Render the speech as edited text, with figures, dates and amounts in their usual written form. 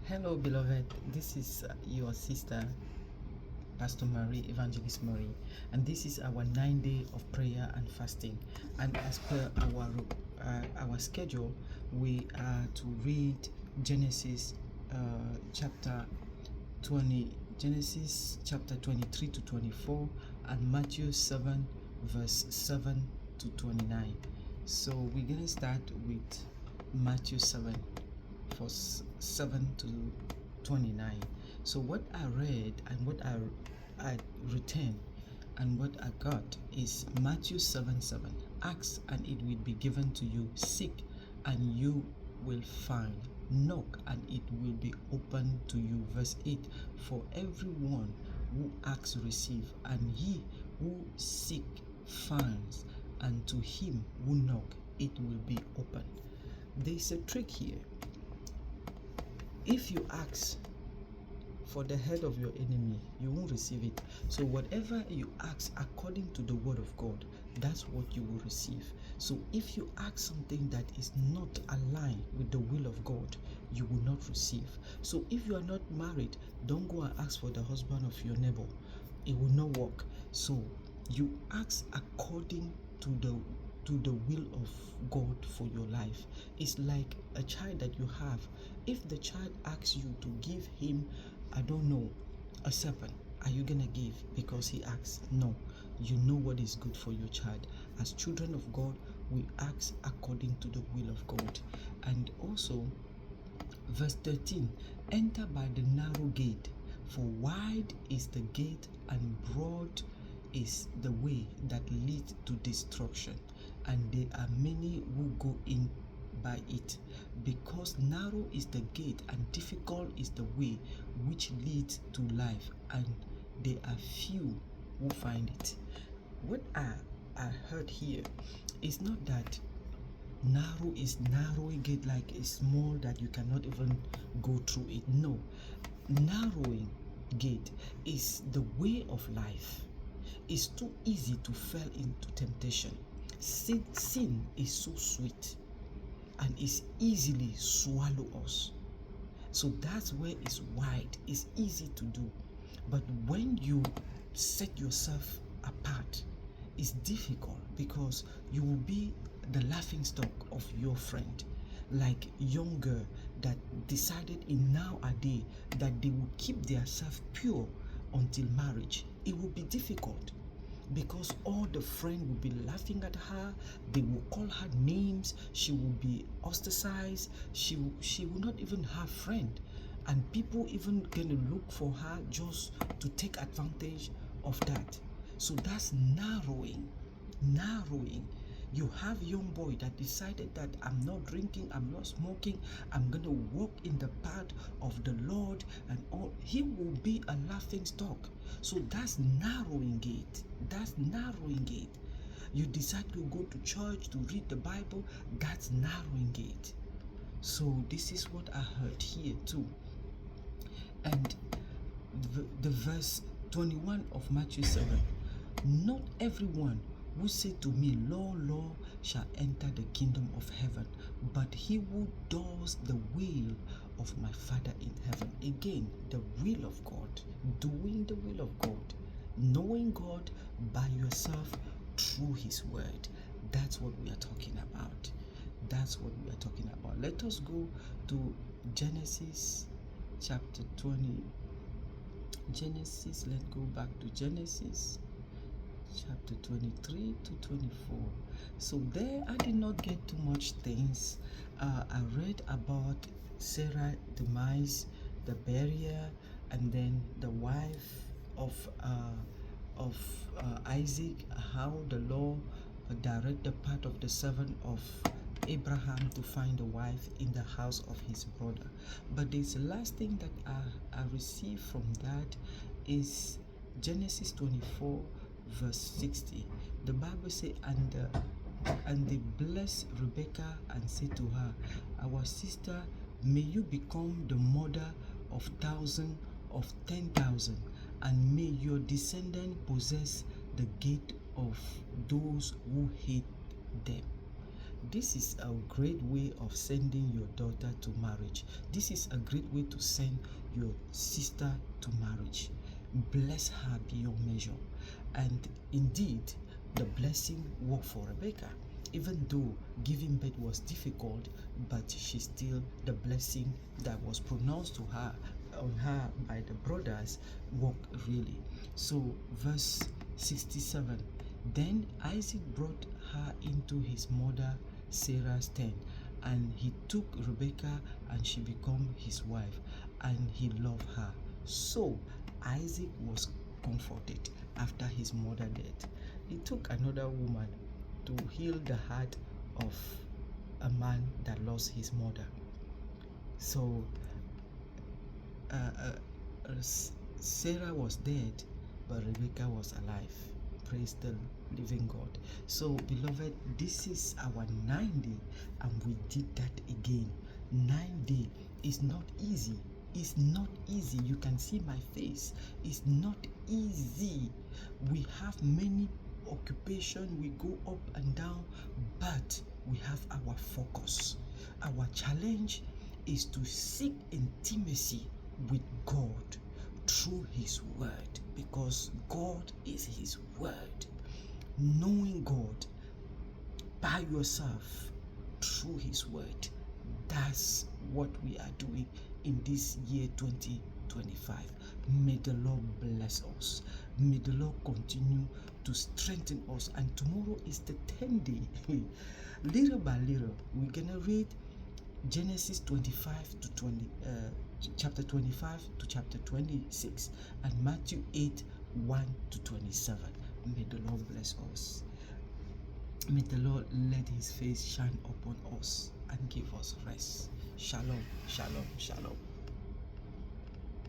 Hello, beloved. This is your sister, Pastor Marie, Evangelist Marie, and this is our 9 day of prayer and fasting. And as per our schedule, we are to read Genesis chapter 23 to 24, and Matthew 7 verse 7 to 29. So we're gonna start with Matthew 7 for 7 to 29. So what I read and what I returned and what I got is Matthew 7:7. Ask and it will be given to you. Seek and you will find. Knock and it will be opened to you. Verse 8. For everyone who asks receive, and he who seek finds, and to him who knock it will be opened. There's a trick here. If you ask for the head of your enemy, you won't receive it. So whatever you ask according to the word of God, that's what you will receive. So if you ask something that is not aligned with the will of God, you will not receive. So if you are not married, don't go and ask for the husband of your neighbor. It will not work. So you ask according to the will of God for your life. It's like a child that you have. If the child asks you to give him, I don't know, a serpent, are you gonna give because he asks? No. You know what is good for your child. As children of God, we ask according to the will of God. And also, verse 13, enter by the narrow gate, for wide is the gate and broad is the way that leads to destruction, and there are many who go in by it. Because narrow is the gate and difficult is the way which leads to life, and there are few who find it. What I heard here is not that narrow is narrow gate like a small that you cannot even go through it. No, narrowing gate is the way of life. It's too easy to fall into temptation. Sin is so sweet and it's easily swallow us. So that's where it's wide. It's easy to do. But when you set yourself apart, it's difficult because you will be the laughing stock of your friend. Like young girl that decided in nowadays that they will keep themselves pure until marriage. It will be difficult because all the friends will be laughing at her. They will call her names. She will be ostracized. She will not even have friend, and people even gonna look for her just to take advantage of that. So that's narrowing. You have young boy that decided that I'm not drinking, I'm not smoking, I'm gonna walk in the path of the Lord, and all. He will be a laughing stock. So that's narrowing gate. You decide to go to church to read the Bible. That's narrowing gate. So this is what I heard here too. And the verse 21 of Matthew 7. Not everyone who say to me, Lord, Lord, shall enter the kingdom of heaven, but he who does the will of my Father in heaven. Again, the will of God, doing the will of God, knowing God by yourself through his word. That's what we are talking about. Let us go to Genesis chapter 20. Let's go back to Genesis chapter 23 to 24. So there I did not get too much things. I read about Sarah demise, the barrier, and then the wife of Isaac, how the Lord direct the path of the servant of Abraham to find a wife in the house of his brother. But this last thing that I received from that is Genesis 24 verse 60. The Bible says, and they blessed Rebekah and said to her, our sister, may you become the mother of 1,000 of 10,000, and may your descendant possess the gate of those who hate them. this is a great way of sending your daughter to marriage. This is a great way to send your sister to marriage. Bless her beyond measure. And indeed, the blessing worked for Rebecca. Even though giving birth was difficult, but the blessing that was pronounced to her on her by the brothers worked really. So verse 67, then Isaac brought her into his mother Sarah's tent, and he took Rebekah, and she became his wife, and he loved her. So Isaac was comforted after his mother's death. He took another woman to heal the heart of a man that lost his mother. So Sarah was dead, but Rebecca was alive. Praise the living God. So, beloved, this is our 9th day, and we did that again. 9 day is not easy. It's not easy. You can see my face. It's not easy. We have many occupation, we go up and down, but we have our focus. Our challenge is to seek intimacy with God through his word, because God is his word. Knowing God by yourself through his word, that's what we are doing in this year 2025. May the Lord bless us. May the Lord continue to strengthen us. And tomorrow is the 10th day. Little by little, we're gonna read Genesis 25 to 20, chapter 25 to chapter 26, and Matthew 8 1 to 27. May the Lord bless us. May the Lord let his face shine upon us and give us rest. Shalom, shalom, shalom.